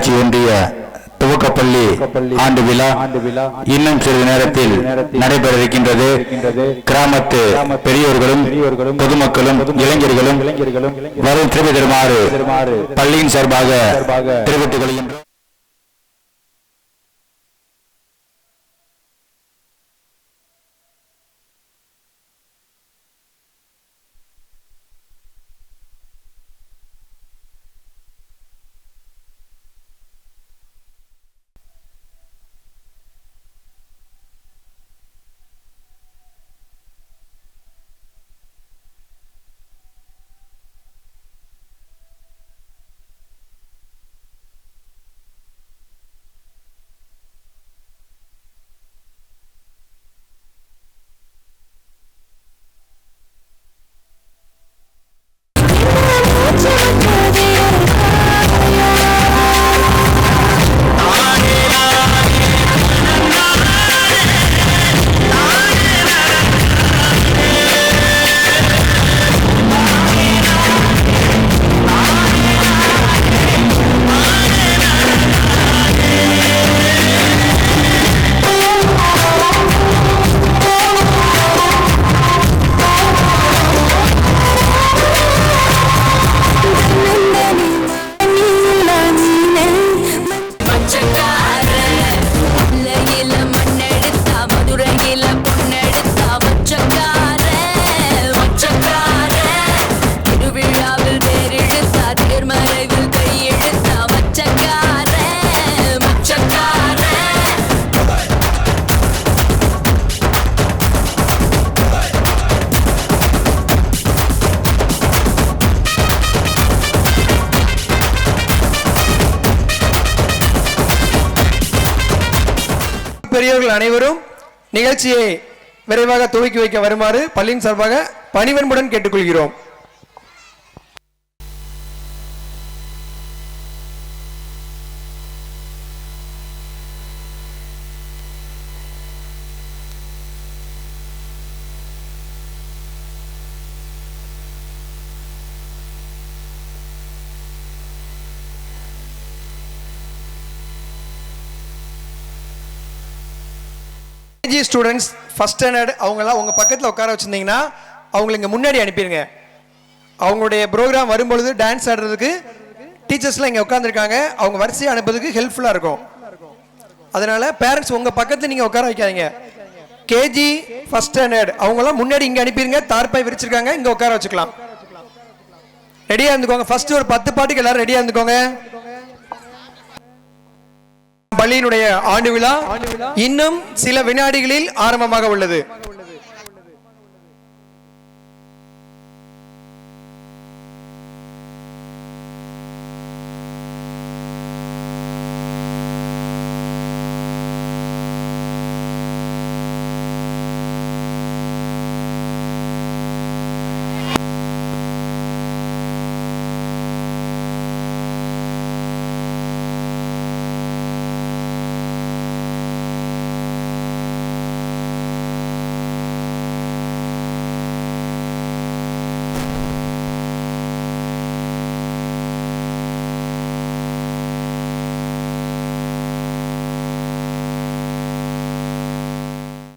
ஊராட்சி ஒன்றிய துவக்கப்பள்ளி ஆண்டு விழா இன்னும் சிறிது நேரத்தில் நடைபெற இருக்கின்றது. கிராமத்து பெரியோர்களும் பொதுமக்களும் இளைஞர்களும் வரும் திருப்பி தருமாறு பள்ளியின் சார்பாக தெரிவித்துக் கொள்கின்றோம். பெரியவர்கள் அனைவரும் நிகழ்ச்சியை விரைவாக துவக்கி வைக்க வருமாறு பள்ளியின் சார்பாக பணிவன்புடன் கேட்டுக்கொள்கிறோம். ஸ்டூடெண்ட்ஸ் ஃபர்ஸ்ட் ஸ்டாண்டர்ட் அவங்கெல்லாம் உங்கள் பக்கத்தில் உட்கார வச்சுருந்தீங்கன்னா அவங்களை இங்கே முன்னாடி அனுப்பிடுங்க. அவங்களுடைய ப்ரோக்ராம் வரும்பொழுது டான்ஸ் ஆடுறதுக்கு டீச்சர்ஸ்லாம் இங்கே உட்காந்துருக்காங்க. அவங்க வரிசையை அனுப்புறதுக்கு ஹெல்ப்ஃபுல்லாக இருக்கும். அதனால் பேரண்ட்ஸ் உங்கள் பக்கத்தில் நீங்கள் உட்கார வைக்காதீங்க. கேஜி ஃபர்ஸ்ட் ஸ்டாண்டர்ட் அவங்களாம் முன்னாடி இங்கே அனுப்பிடுங்க. தார்பாய் விரிச்சிருக்காங்க, இங்கே உட்கார வச்சுக்கலாம். ரெடியாக இருந்துக்கோங்க. ஃபர்ஸ்ட் ஒரு 10 பாட்டுக்கு எல்லாரும் ரெடியாக இருந்துக்கோங்க. பள்ளியினுடைய ஆண்டு விழா இன்னும் சில வினாடிகளில் ஆரம்பமாக உள்ளது.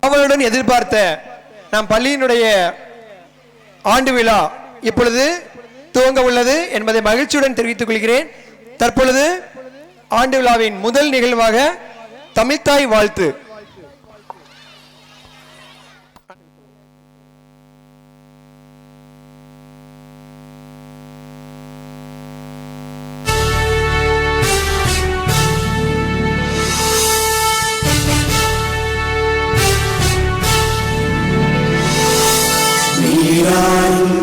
அவளுடன் எதிர்பார்த்த நம் பள்ளியினுடைய ஆண்டு விழா இப்பொழுது துவங்க உள்ளது என்பதை மகிழ்ச்சியுடன் தெரிவித்துக் கொள்கிறேன். தற்பொழுது ஆண்டு விழாவின் முதல் நிகழ்வாக தமிழ்த்தாய் வாழ்த்து.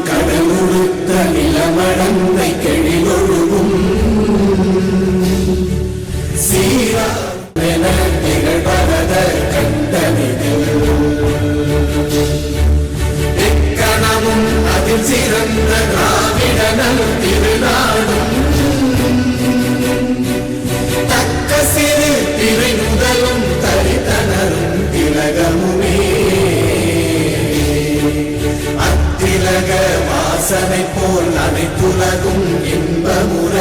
கடலுடுத்த நிலமடந்தை கெழிலொழுகும் சீரான திகழ்பரத கண்டனிதில் எக்கணமும் அதில் சிறந்த திராவிடனல் திருநாடும் தக்க சிறு திரை முதலும் தரித்தனரும் திலகமுமே அத்திலக வாசனை போல் அனைத்துலகும் இன்பமுற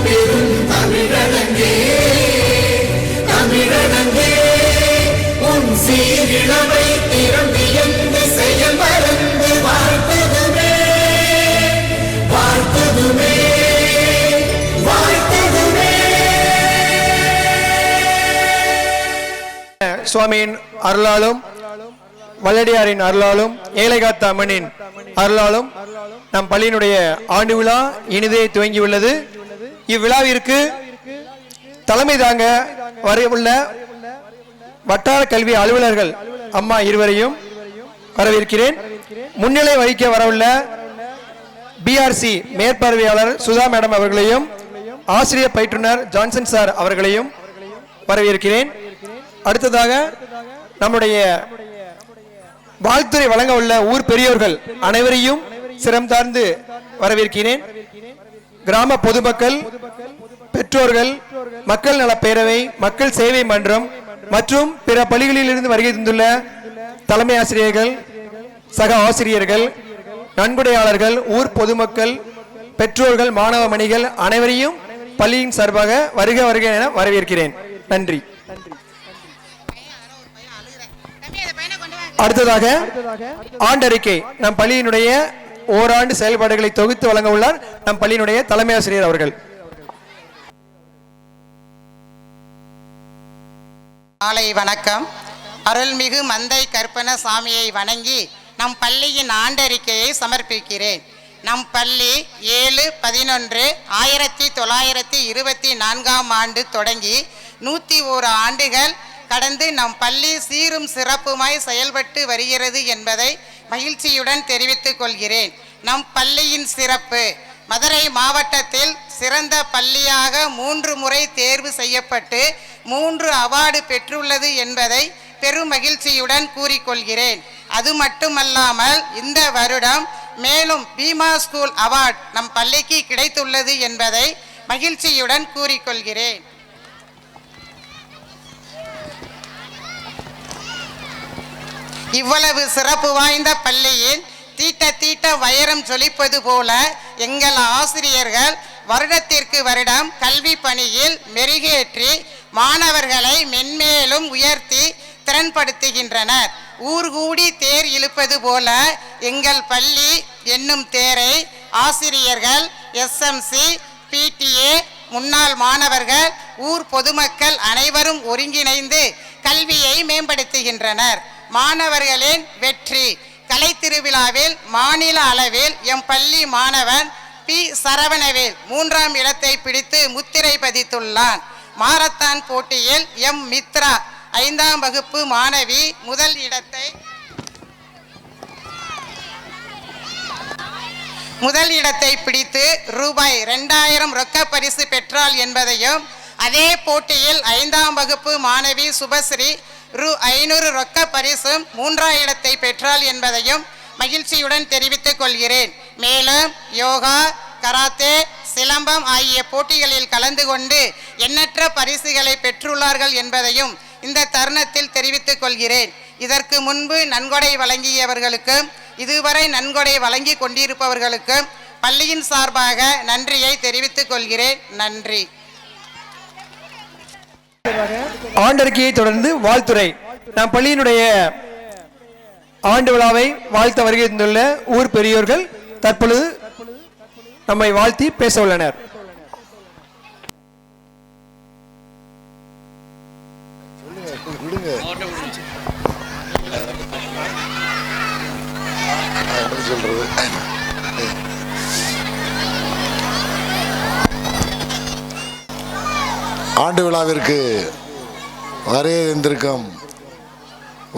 பெரும் தமிழனங்கே தமிழனங்கே உன் சீரிழமை திறம்பியந்து செயல் மறந்து வாழ்த்ததுமே வாழ்த்ததுமே வாழ்த்ததுமே. சுவாமியின் அருளாலும் வல்லடியாரின் அருளாலும் ஏழைகாத்த அம்மனின் அருளாலும் நம் பள்ளியினுடைய ஆண்டு விழா இனிதே துவங்கியுள்ளது. இவ்விழாவிற்கு தலைமை தாங்க வரையுள்ள வட்டார கல்வி அலுவலர்கள் அம்மா இருவரையும் வரவேற்கிறேன். முன்னிலை வகிக்க வரவுள்ள பிஆர்சி மேற்பார்வையாளர் சுதா மேடம் அவர்களையும் ஆசிரியர் பயிற்றுனர் ஜான்சன் சார் அவர்களையும் வரவேற்கிறேன். அடுத்ததாக நம்முடைய வாழ்த்துறை வழங்க உள்ள ஊர் பெரியோர்கள் அனைவரையும் சிரம் தாழ்ந்து வரவேற்கிறேன். கிராம பொதுமக்கள், பெற்றோர்கள், மக்கள் நல பேரவை, மக்கள் சேவை மன்றம் மற்றும் பிற பள்ளிகளில் இருந்து வருகை தந்துள்ள தலைமை ஆசிரியர்கள், சக ஆசிரியர்கள், நன்கொடையாளர்கள், ஊர் பொதுமக்கள், பெற்றோர்கள், மாணவ மணிகள் அனைவரையும் பள்ளியின் சார்பாக வருக வருக என வரவேற்கிறேன். நன்றி. அடுத்ததாக ஆண்டறிக்கை நம் பள்ளியினுடைய ஓராண்டு செயல்பாடுகளை தொகுத்து வழங்க உள்ளார் நம் பள்ளியினுடைய தலைமை ஆசிரியர் அவர்கள். காலை வணக்கம். அருள்மிகு மந்தை கற்பன சாமியை வணங்கி நம் பள்ளியின் ஆண்டறிக்கையை சமர்ப்பிக்கிறேன். நம் பள்ளி 7/11/1924 ஆண்டு தொடங்கி 101 ஆண்டுகள் கடந்து நம் பள்ளி சீரும் சிறப்புமாய் செயல்பட்டு வருகிறது என்பதை மகிழ்ச்சியுடன் தெரிவித்துக் கொள்கிறேன். நம் பள்ளியின் சிறப்பு: மதுரை மாவட்டத்தில் சிறந்த பள்ளியாக 3 முறை தேர்வு செய்யப்பட்டு 3 அவார்டு பெற்றுள்ளது என்பதை பெரும் மகிழ்ச்சியுடன் கூறிக்கொள்கிறேன். அது மட்டுமல்லாமல் இந்த வருடம் மேலும் பீமா ஸ்கூல் அவார்டு நம் பள்ளிக்கு கிடைத்துள்ளது என்பதை மகிழ்ச்சியுடன் கூறிக்கொள்கிறேன். இவ்வளவு சிறப்பு வாய்ந்த பள்ளியில் தீட்ட தீட்ட வைரம் ஜொலிப்பது போல எங்கள் ஆசிரியர்கள் வருடத்திற்கு வருடம் கல்வி பணியில் மெருகேற்றி மாணவர்களை மென்மேலும் உயர்த்தி திறன்படுத்துகின்றனர். ஊர்கூடி தேர் இழுப்பது போல எங்கள் பள்ளி என்னும் தேரை ஆசிரியர்கள், எஸ்எம்சி, பிடிஏ, முன்னாள் மாணவர்கள், ஊர் பொதுமக்கள் அனைவரும் ஒருங்கிணைந்து கல்வியை மேம்படுத்துகின்றனர். மாணவர்களின் வெற்றி: கலை திருவிழாவில் மாநில அளவில் எம் பள்ளி மாணவன் பி சரவணவேல் 3ஆம் இடத்தை பிடித்து முத்திரை பதித்துள்ளான். மாரத்தான் போட்டியில் எம் மித்ரா 5ஆம் வகுப்பு மாணவி முதல் இடத்தை பிடித்து ரூபாய் 2000 ரொக்க பரிசு பெற்றாள் என்பதையும், அதே போட்டியில் 5ஆம் வகுப்பு மாணவி சுபஸ்ரீ ரூ 500 ரொக்க பரிசும் 3ஆம் இடத்தை பெற்றாள் என்பதையும் மகிழ்ச்சியுடன் தெரிவித்துக் கொள்கிறேன். மேலும் யோகா, கராத்தே, சிலம்பம் ஆகிய போட்டிகளில் கலந்து கொண்டு எண்ணற்ற பரிசுகளை பெற்றுள்ளார்கள் என்பதையும் இந்த தருணத்தில் தெரிவித்துக் கொள்கிறேன். இதற்கு முன்பு நன்கொடை வழங்கியவர்களுக்கும் இதுவரை நன்கொடை வழங்கி கொண்டிருப்பவர்களுக்கும் பள்ளியின் சார்பாக நன்றியை தெரிவித்துக் கொள்கிறேன். நன்றி. ஆண்டறிக்கையை தொடர்ந்து வாழ்த்துறை. நம் பள்ளியினுடைய ஆண்டு விழாவை வாழ்த்த வருகை தந்துள்ள ஊர் பெரியோர்கள் தற்பொழுது நம்மை வாழ்த்தி பேச உள்ளனர். ஆண்டு விழாவிற்கு வந்திருக்கும்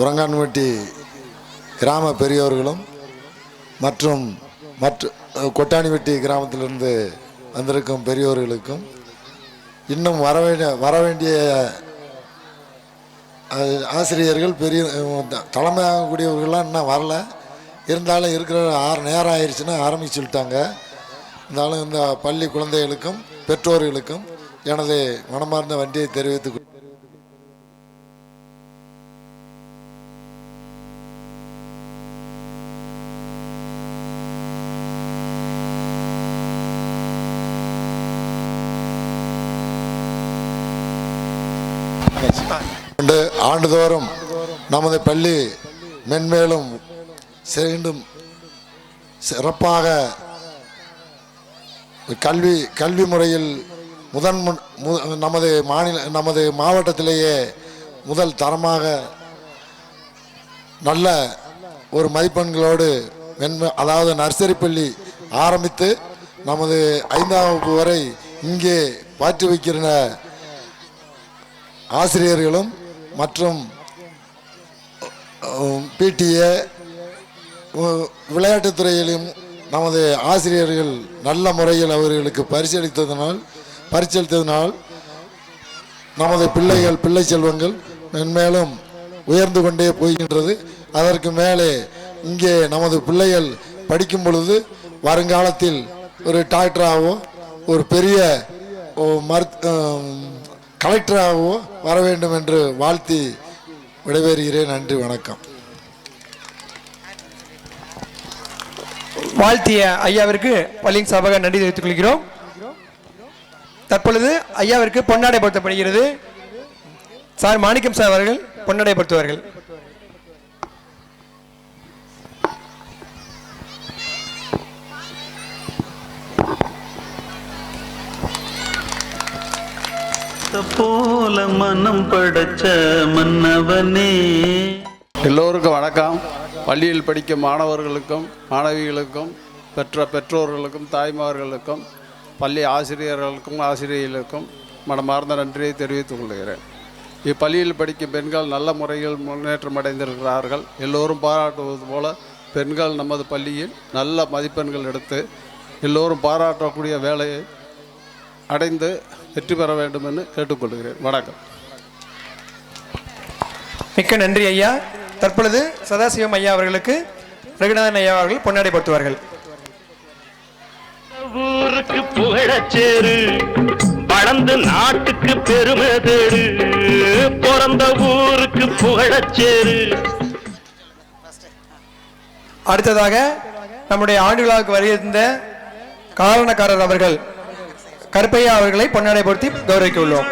உரங்கான்வெட்டி கிராம பெரியோர்களும் மற்றும் கொட்டானிவெட்டி கிராமத்திலிருந்து வந்திருக்கும் பெரியோர்களுக்கும், இன்னும் வரவேண்டிய ஆசிரியர்கள் தலைமையாகக்கூடியவர்கள்லாம் இன்னும் வரல. இருந்தாலும் இருக்கிற நேரம் ஆயிடுச்சுன்னா ஆரம்பிச்சுட்டாங்க. இருந்தாலும் இந்த பள்ளி குழந்தைகளுக்கும் பெற்றோர்களுக்கும் எனது மனமார்ந்த நன்றியை தெரிவித்துக் ஆண்டுதோறும் நமது பள்ளி மென்மேலும் மீண்டும் சிறப்பாக கல்வி முறையில் நமது மாவட்டத்திலேயே முதல் தரமாக நல்ல ஒரு மதிப்பெண்களோடு அதாவது நர்சரி பள்ளி ஆரம்பித்து நமது 5ஆம் வகுப்பு வரை இங்கே பாற்றி வைக்கிற ஆசிரியர்களும் மற்றும் பிடிஏ விளையாட்டுத்துறையிலும் நமது ஆசிரியர்கள் நல்ல முறையில் அவர்களுக்கு பரிசளித்ததனால் நமது பிள்ளை செல்வங்கள் மென்மேலும் உயர்ந்து கொண்டே போகின்றது. அதற்கு மேலே இங்கே நமது பிள்ளைகள் படிக்கும் பொழுது வருங்காலத்தில் ஒரு டாக்டராகவோ ஒரு பெரிய கலெக்டராகவோ வர வேண்டும் என்று வாழ்த்தி விடைபெறுகிறேன். நன்றி, வணக்கம். வாழ்த்திய ஐயாவிற்கு பள்ளியின் சார்பாக நன்றி தெரிவித்துக் கொள்கிறோம். தற்பொழுது ஐயாவிற்கு பொன்னாடை பொருத்தப்படுகிறது. சார் மாணிக்கம் சார் அவர்கள் பொன்னாடை பொருத்துவார்கள். போல மனம் படைச்ச மன்னவனே. எல்லோருக்கும் வணக்கம். பள்ளியில் படிக்கும் மாணவர்களுக்கும் மாணவிகளுக்கும் பெற்றோர்களுக்கும் தாய்மார்களுக்கும் பள்ளி ஆசிரியர்களுக்கும் மனமார்ந்த நன்றியை தெரிவித்துக் கொள்கிறேன். இப்பள்ளியில் படிக்கும் பெண்கள் நல்ல முறையில் முன்னேற்றம் அடைந்திருக்கிறார்கள். எல்லோரும் பாராட்டுவது போல பெண்கள் நமது பள்ளியில் நல்ல மதிப்பெண்கள் எடுத்து எல்லோரும் பாராட்டக்கூடிய வேலையை அடைந்து வெற்றி பெற வேண்டும் என்று கேட்டுக்கொள்கிறேன். வணக்கம். மிக்க நன்றி ஐயா. தற்பொழுது சதாசிவம் ஐயா அவர்களுக்கு ரகுநாதன் ஐயா அவர்கள் பொன்னாடை பொருத்துவார்கள். ஊருக்கு புகழச்சேரு வளர்ந்து நாட்டுக்கு பெருமை தேடு, பிறந்த ஊருக்கு புகழச்சேரு. அடுத்ததாக நம்முடைய ஆண்டு விழாவுக்கு வருகின்ற காரணக்காரர் அவர்கள் கருப்பையா அவர்களை பொன்னாடை பொருத்தி கௌரவிக்க உள்ளோம்.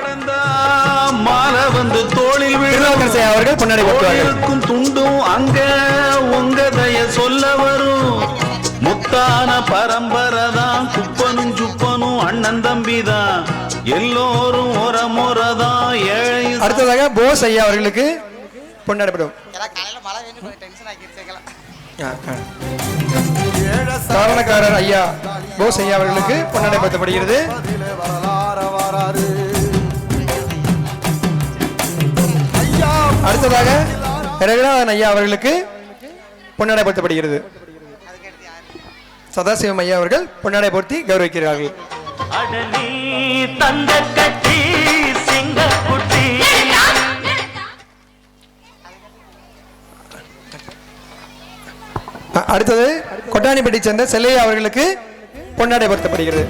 அவர்கள் பொன்னாடை பொருத்துவார்கள். துண்டும் அங்க உங்கதைய சொல்ல வரும் முத்தான பரம்பரை தான். குப்பனும் சுப்பனும் அண்ணன் தம்பி தான், எல்லோரும் ஒரு முறை தான். ஏழை. அடுத்ததாக போஸ் ஐயா அவர்களுக்கு பொன்னாடப்படும். காரணக்காரர் ஐயா போஸ் ஐயா அவர்களுக்கு பொன்னாடைப்படுத்தப்படுகிறது. அடுத்ததாக ரகுநாதன் ஐயா அவர்களுக்கு பொன்னாடைப்படுத்தப்படுகிறது. சதாசிவம் ஐயா அவர்கள் பொன்னாடை பொருத்தி கௌரவிக்கிறார்கள். அடுத்தது கொட்டானிப்பட்டி சேர்ந்த செல்லையா அவர்களுக்கு பொன்னாடை பொருத்தப்படுகிறது.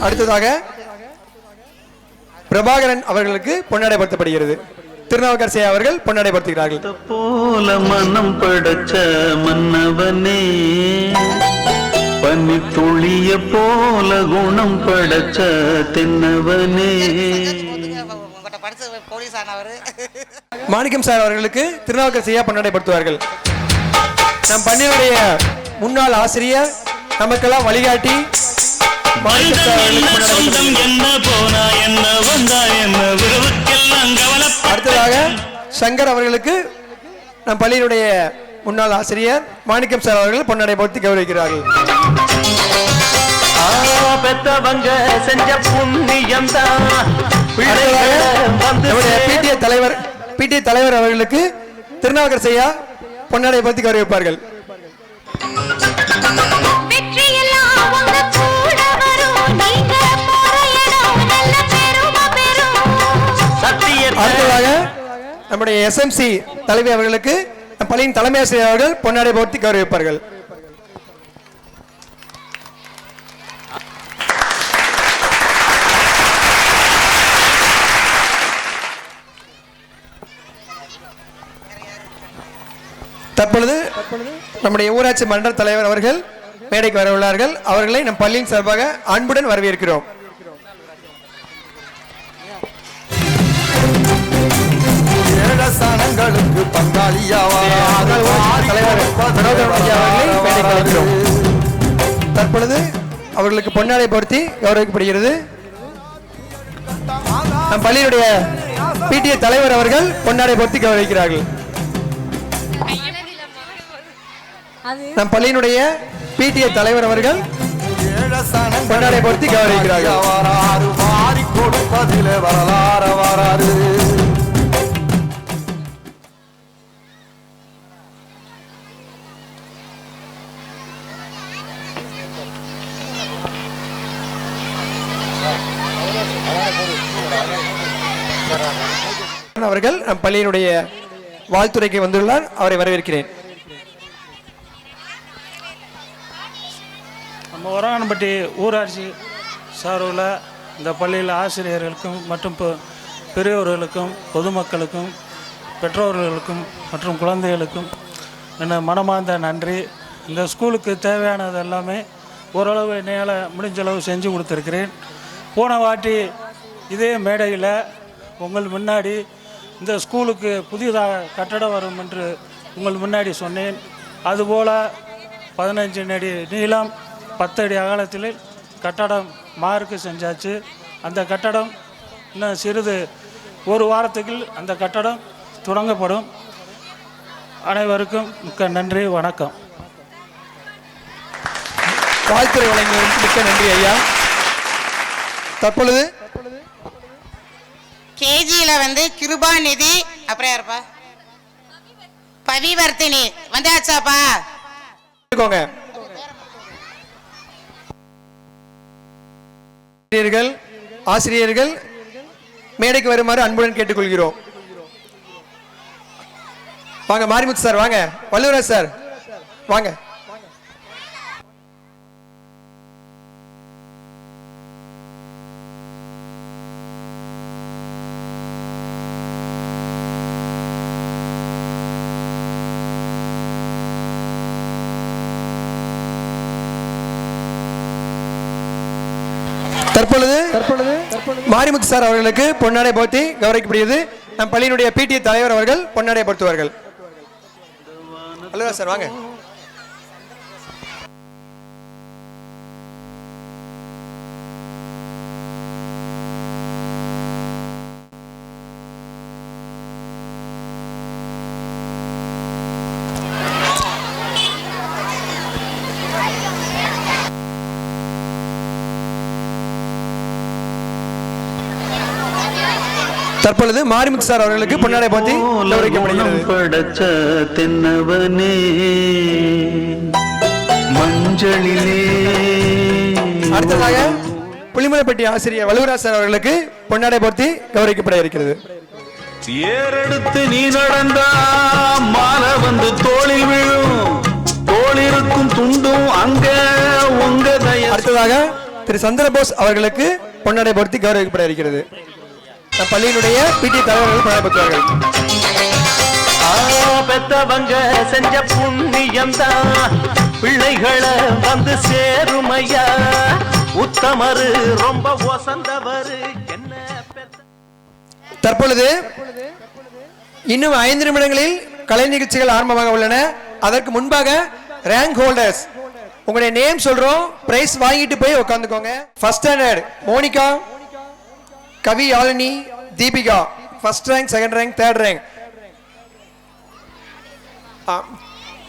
அடுத்ததாக பிரபாகரன் அவர்களுக்கு பொன்னாடை பொருத்தப்படுகிறது. திருநாவுக்கரசு அவர்கள் பொன்னாடை பொருத்துகிறார்கள். போல மனம் படைச்ச மன்னவனே, பனி துளிய போல குணம் படைச்ச தென்னவனே. மாணிக்கம் சார் அவர்களுக்கு திருநாவுக்கரசு பொன்னாடை பொருத்துவார்கள். நம் பள்ளியுடைய முன்னாள் ஆசிரியர், நமக்கெல்லாம் வழிகாட்டி அடுத்ததாக சங்கர் அவர்களுக்கு நம் பள்ளியினுடைய முன்னாள் ஆசிரியர் மாணிக்கம் சார் அவர்கள் பொன்னாடை போர்த்தி கௌரவிக்கிறார்கள். பிடிஏ தலைவர் அவர்களுக்கு திருநாவுக்கரசு பொன்னாடை போர்த்தி கௌரவிப்பார்கள். அடுத்ததாக நம்முடைய எஸ்எம்சி தலைவி அவர்களுக்கு பள்ளியின் தலைமை ஆசிரியர் அவர்கள் பொன்னாடை போர்த்தி கௌரவிப்பார்கள். தற்பொழுது நம்முடைய ஊராட்சி மன்ற தலைவர் அவர்கள் மேடைக்கு வர உள்ளார்கள். அவர்களை நம் பள்ளியின் சார்பாக அன்புடன் வரவேற்கிறோம். சனங்களுக்கு தற்பொழுது அவர்களுக்கு பொன்னாடை போர்த்தி கௌரவிக்கப்படுகிறது. நம் பள்ளியுடைய பிடிஏ தலைவர் அவர்கள் பொன்னாடை போர்த்தி கௌரவிக்கிறார்கள். நம் பள்ளியினுடைய பிடிஏ தலைவர் அவர்கள் பொன்னாடை போர்த்தி கௌரவிக்கிறார்கள். கொடுப்பதில் வரலாறு வராது. அவர்கள் நம் பள்ளியினுடைய வாழ்த்துறைக்கு வந்துள்ளார். அவரை வரவேற்கிறேன். நம்ம ஒரகானப்பட்டி ஊராட்சி சார்பில் இந்த பள்ளியில் ஆசிரியர்களுக்கும் மற்றும் பெரியவர்களுக்கும் பொதுமக்களுக்கும் பெற்றோர்களுக்கும் மற்றும் குழந்தைகளுக்கும் என்ன மனமார்ந்த நன்றி. இந்த ஸ்கூலுக்கு தேவையானது எல்லாமே ஓரளவு என்னால் முடிஞ்சளவு செஞ்சு கொடுத்துருக்கிறேன். போன வாட்டி இதே மேடையில் உங்கள் முன்னாடி இந்த ஸ்கூலுக்கு புதிதாக கட்டடம் வரும் என்று உங்கள் முன்னாடி சொன்னேன். அதுபோல் 15 அடி நீளம் 10 அடி அகலத்தில் கட்டடம் மார்க்கு செஞ்சாச்சு. அந்த கட்டடம் இன்னும் சிறிது ஒரு வாரத்துக்கு அந்த கட்டடம் தொடங்கப்படும். அனைவருக்கும் மிக்க நன்றி, வணக்கம். வாழ்த்துறை வழங்குவதற்கு மிக்க நன்றி ஐயா. தற்பொழுது கேஜியில் வந்து கிருபாநிதி, அப்புறம் யாருப்பா, பவிவர்த்தினி வந்தாச்சாப்பா? ஆசிரியர்கள் மேடைக்கு வருமாறு அன்புடன் கேட்டுக்கொள்கிறோம். வாங்க மாரிமுத்து சார், வாங்க வள்ளுவராஜ் சார், வாங்க. தற்பொழுது மாரிமுத்து சார் அவர்களுக்கு பொன்னாடை போர்த்தி கௌரவிக்கப்படுகிறது. நம் பள்ளியினுடைய பிடிஏ தலைவர் அவர்கள் பொன்னாடை போர்த்துவார்கள். சார் வாங்க. தற்பொழுது மாரிமுத்து சார் அவர்களுக்கு பொன்னாடை போர்த்தி கௌரவிக்கப்படுகிறது. படைச்ச தென்னவனே மஞ்சளிலே. அடுத்ததாக புலிமலைப்பட்டி ஆசிரியர் வள்ளுவராஜ் சார் அவர்களுக்கு பொன்னாடை போர்த்தி கௌரவிக்கப்பட இருக்கிறது. ஏறெடுத்து நீ நடந்தா மாலை வந்து தோளில் விழும், தோளிருக்கும் துண்டும் அங்க உங்க. அடுத்ததாக திரு சந்திரபோஸ் அவர்களுக்கு பொன்னாடை போர்த்தி கௌரவிக்கப்பட இருக்கிறது. பள்ளியினுடைய பிடி தலைவர்கள் பணியாற்றுவார்கள். பெத்தவங்க செஞ்ச புண்ணியம் தான் பிள்ளைகளை வந்து சேருமையா. உத்தமரு ரொம்ப வசந்தவரு என்ன. தற்பொழுது இன்னும் 5 நிமிடங்களில் கலை நிகழ்ச்சிகள் ஆரம்பமாக உள்ளன. அதற்கு முன்பாக ரேங்க் ஹோல்டர்ஸ் உங்களுடைய நேம் சொல்றோம், பிரைஸ் வாங்கிட்டு போய் உட்காந்துக்கோங்க. First standard Monika, Kavi Yazhini, Deepika first rank, second rank, third rank.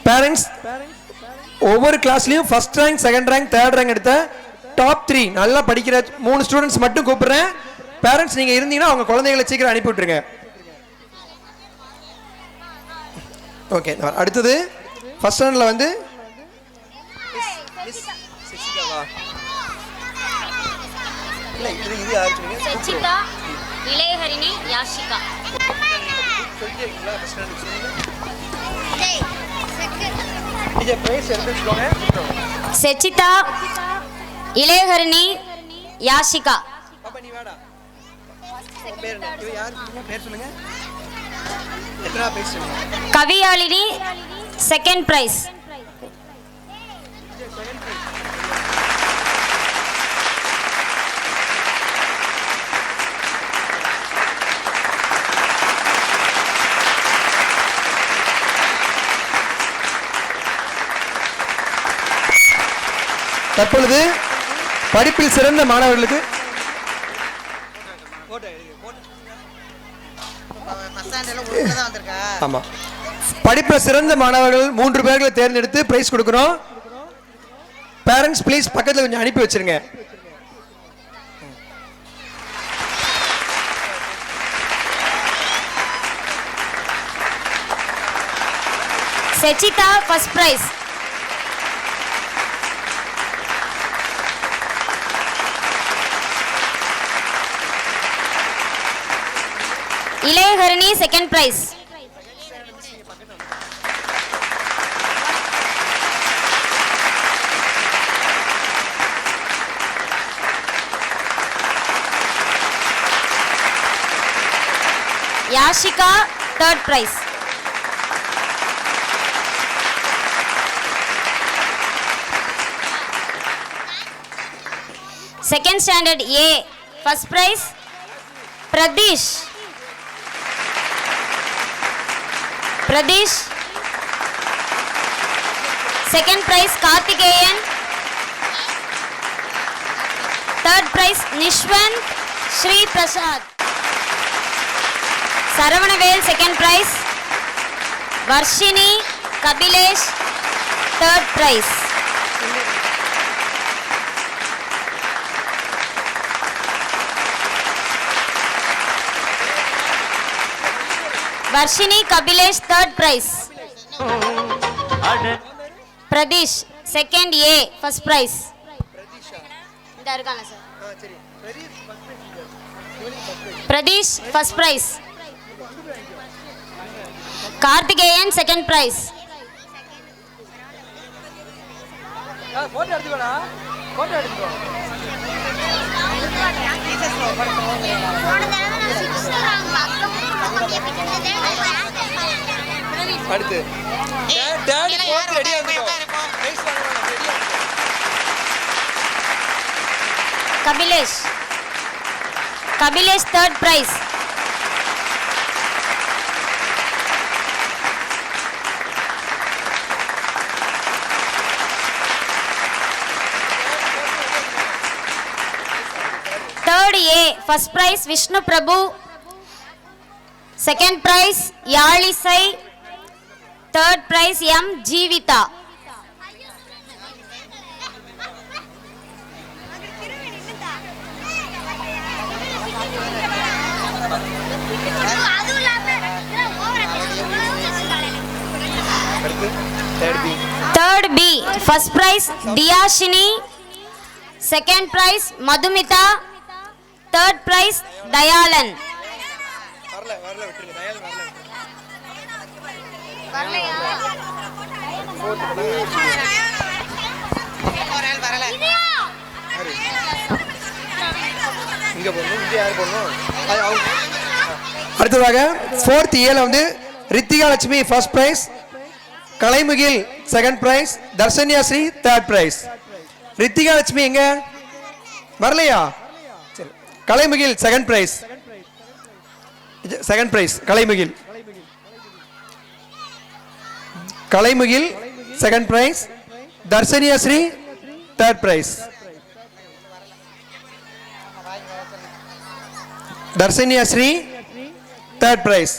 Parents ஒவ்வொரு கிளாஸ்லயும் first rank, second rank, third rank எடுத்த டாப் 3 நல்லா படிக்கிற 3 ஸ்டூடெண்ட்ஸ் மட்டும் கூப்பிடுறேன். பேரண்ட்ஸ் நீங்க இருந்தீங்கன்னா அவங்க குழந்தைகளை சீக்கிரம் அனுப்பி விட்டுருங்க. ஓகே. அடுத்தது ஃபர்ஸ்ட் ஸ்டாண்டர்ட்ல வந்து சச்சிதா, இளையஹரிணி, யாஷிகா. சச்சிதா, இளையஹரிணி, யாஷிகா. Kaviyalini second prize. தற்பொழுது படிப்பில் சிறந்த மாணவர்களுக்கு ஆமா படிப்பில் சிறந்த மாணவர்கள் 3 பேர்களை தேர்ந்தெடுத்து பிரைஸ் கொடுக்கிறோம். பேரண்ட்ஸ் ப்ளீஸ் பக்கத்தில் கொஞ்சம் அனுப்பி வச்சிருங்க. Sechita first prize. Ilayharini second prize. Yashika third prize. Second standard A first prize Pradesh. Second prize Karthikeyan. Third prize Nishwant Shri Prasad. Saravanavel second prize. Varshini Kabilesh third prize. Varshini Kabilesh third prize. Pradesh second A first prize. இந்த இருக்காங்க sir. Pradesh first prize. Karthikeyan second prize. Photo எடுத்துக்கோடா. Photo எடுத்துக்கோ. அடுத்து daddy போட்டு ரெடியா இருந்துக்கோ. Rice வாங்குறோம் ரெடியா. Kabilesh third prize. Third A first prize Vishnu Prabhu. Second prize Yalisai. Third prize M Jeevitha. Third B first prize Diyashini. Second prize Madhumita. Third prize Dayalan. வரல விட்டுருங்க. தயால் வரல இங்க போறோம். இங்க யார் போறோம்? அடுத்ததாக 4th ஏல வந்து Rithika Lakshmi first prize, Kalaimugil second prize, Dharshanya Sri third prize. Rithika Lakshmi எங்க வரலையா? சரி, Kalaimugil second prize. Second prize Kalaimugil second prize, Dharshanya Sri third prize. Dharshanya Sri third prize.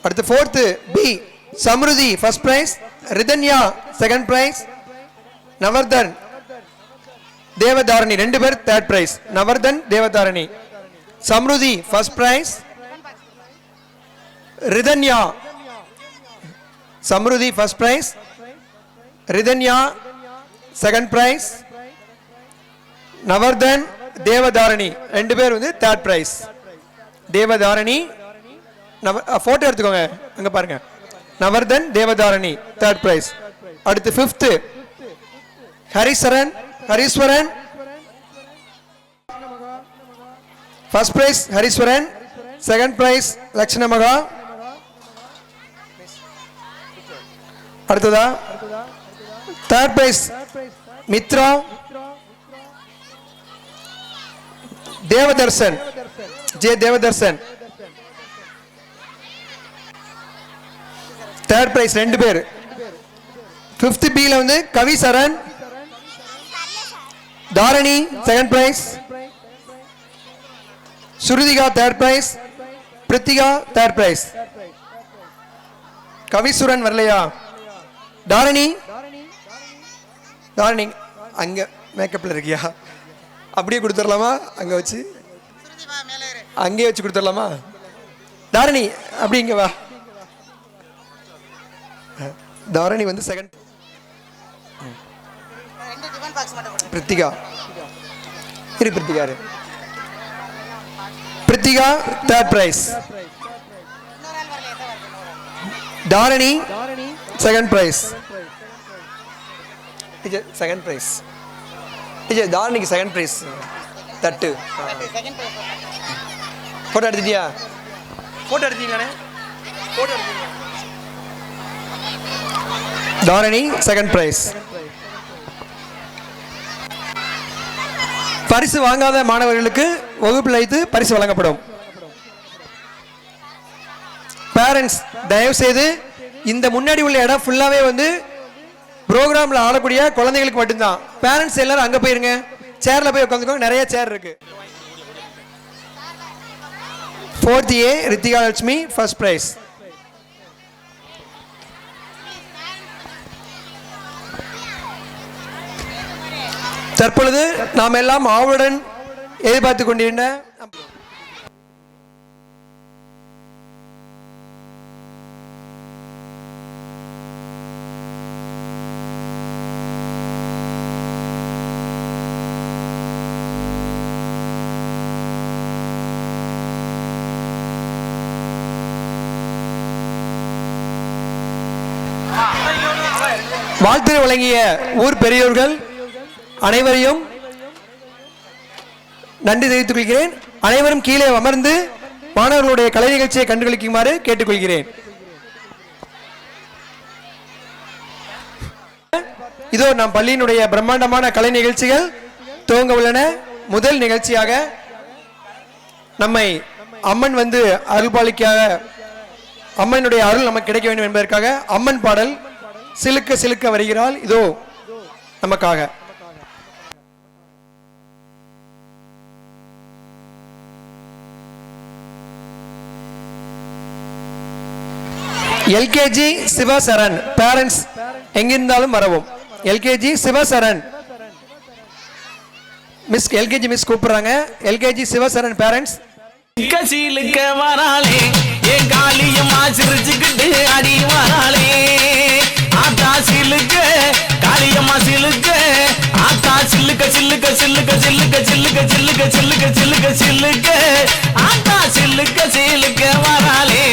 அடுத்து 4th B Samruthi first prize, Ridhanya second prize, Navarthan Devatharani 2 பேர் third prize. Navarthan Devatharani. Samruthi first prize, Ridhanya Samruthi first prize, Ridhanya second prize, Navarthan Devatharani 2 பேர் வந்து third prize. தேவதாரணி photo எடுத்துக்கோங்க, அங்க பாருங்க. Navarthan Devatharani third prize. அடுத்து 5th Hariswaran first prize, Hariswaran second prize, Lakshmanamaha. அடுத்ததா third prize Mithra Devadharshan, J Devadharshan. Third prize 2 பேர். 5th B ல வந்து Kavi Saran Dharani second prize, Sruthika third prize, Prithika third prize. Kavisuran வரலையா? தாரணி தாரணி அங்க மேக்கப்ல இருக்கியா? அப்படியே கொடுத்துடலாமா? அங்க வச்சு அங்கேயே வச்சு கொடுத்துடலாமா? தாரணி அப்படி இங்க வா. தாரணி வந்து செகண்ட். பிரித்திகா இரு, பிரித்திகா இரு. Prithika third prize, Dharani second prize. Second prize தாரணிக்கு செகண்ட் பிரைஸ் தட்டு. போட்டோ எடுத்துட்டியா? போட்டோ எடுத்தீங்களானே? போட்டோ எடுத்தீங்க. Dharani second prize. பரிசு வாங்காத மாணவர்களுக்கு வகுப்பில் வைத்து பரிசு வழங்கப்படும். பேரண்ட்ஸ் தயவு செய்து இந்த முன்னாடி உள்ள இடம் ஃபுல்லாவே வந்து ப்ரோக்ராம்ல ஆடக்கூடிய குழந்தைகளுக்கு மட்டும்தான். பேரண்ட்ஸ் எல்லாரும் அங்க போயிருங்க, சேர்ல போய் உட்காந்துக்கோங்க, நிறைய சேர் இருக்கு. 4th A Rithika Lakshmi first prize. தற்பொழுது நாம் எல்லாம் ஆவலுடன் எதிர்பார்த்து கொண்டிருந்த வாழ்த்து வழங்கிய ஊர் பெரியோர்கள் அனைவரையும் நன்றி தெரிவித்துக் கொள்கிறேன். அனைவரும் கீழே அமர்ந்து மாணவர்களுடைய கலை நிகழ்ச்சியை கண்டுகளிக்குமாறு கேட்டுக்கொள்கிறேன். இதோ நம் பள்ளியினுடைய பிரம்மாண்டமான கலை நிகழ்ச்சிகள் துவங்க உள்ளன. முதல் நிகழ்ச்சியாக நம்மை அம்மன் வந்து அருள்பாலிக்காக, அம்மனுடைய அருள் நமக்கு கிடைக்க வேண்டும் என்பதற்காக அம்மன் பாடல் சிலுக்க சிலுக்க வருகிறாள் இதோ நமக்காக. எல்கேஜி சிவசரண் பேரண்ட்ஸ் எங்கிருந்தாலும் வரவும். LKG Sivasaran miss, LKG miss கூப்பிடுறாங்க. LKG Sivasaran parents. கசிலுக்க வராளே என் காளியம்மா சிரிச்சுக்கிட்டு அடி வராளே. ஆத்தா சிலுக்க காளியம்மா சிலுக்க, ஆத்தா சில்லுக்க சில்லுக்க சில்லுக்க சில்லுக்க சில்லுக்க சில்லுக்க சில்லுக்க சில்லுக்க சில்லுக்க, ஆத்தா சில்லுக்க சிலுக்க வராளே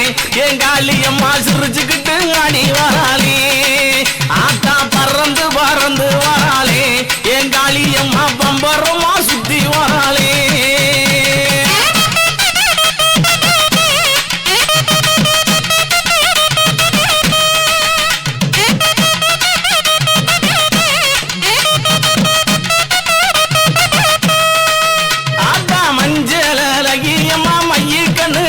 என் காளியம்மா சிரிச்சுக்கிட்டு அடி வராளே. ஆத்தா பறந்து பறந்து வராளே என் காளியம்மா பம்பரமா சுத்தி வராளே. மஞ்சள் அழகியம்மா மைய கண்ணு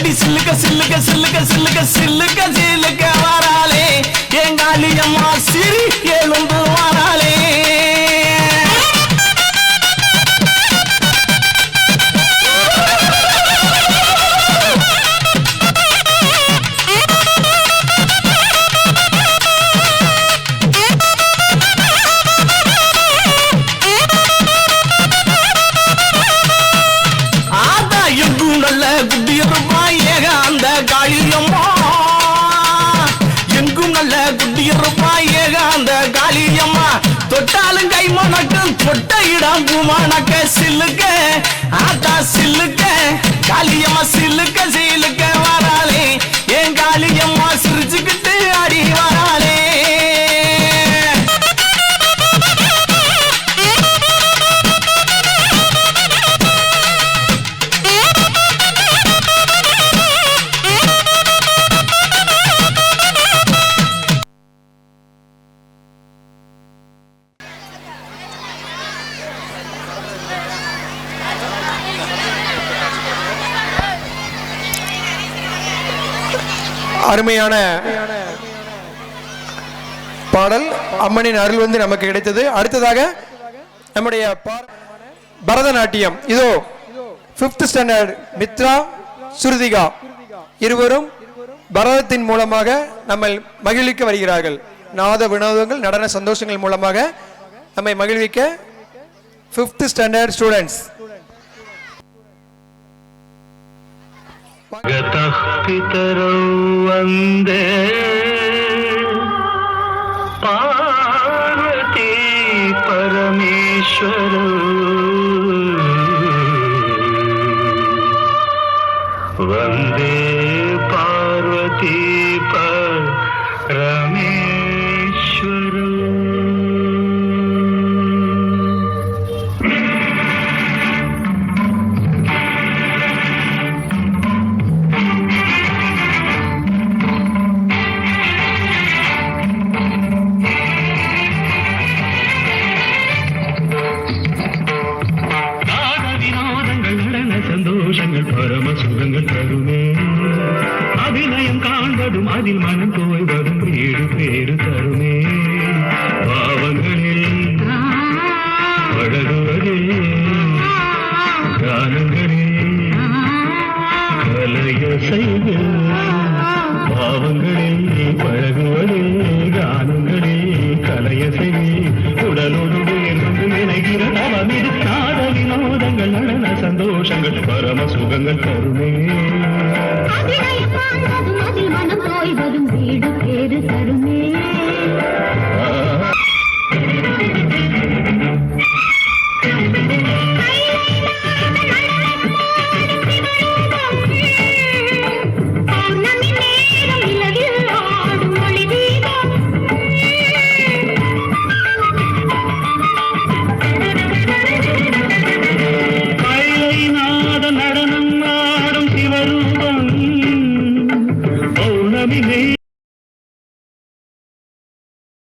அடி சில்லுக்க சில்லுக்க சில்லுக்க சில்லுக்க சில்லுக்க சில்லுக்க வராளே எங்காளியம்மா சிரி எழுந்து வராளே தொட்டாலும் கை மணக்கும் தொட்ட இடம் பூமானக்க சில்லுக்க ஆத்தா சில்லுக்க காளியம்மா சில்லுக்க சில்லுக்க வராளே என் காளியம்மா சிரிச்சுக்கிட்டு அடி வராளே அருமையான பாடல் அம்மனின் அருள் வந்து நமக்கு கிடைத்தது. அடுத்ததாக நம்முடைய பரதநாட்டியம் இதோ 5th ஸ்டாண்டர்ட் மித்ரா சுருதிகா இருவரும் பரதத்தின் மூலமாக நம்மை மகிழ்விக்க வருகிறார்கள். நாத வினோதங்கள் நடன சந்தோஷங்கள் மூலமாக நம்மை மகிழ்விக்க 5th ஸ்டாண்டர்ட் ஸ்டூடெண்ட்ஸ். पितरौ वन्दे पार्वती परमेश्वरौ वन्दे पार्वती परमेश्वरौ பரம சுகங்கள் தருமே அபிநயம் காண்பதும் அதில் மனம் தோய்வதும் வீடு பேரு தருமே பாவங்களில் பழகுவதே கானங்களில் கலைய செய்து பாவங்களில் பழகுவதே கானங்களில் கலைய செய்து உடலோடு நினைக்கிற அவமிது நாத வினோதங்கள் நடன சந்தோஷங்கள் பரம சுகங்கள் தருமே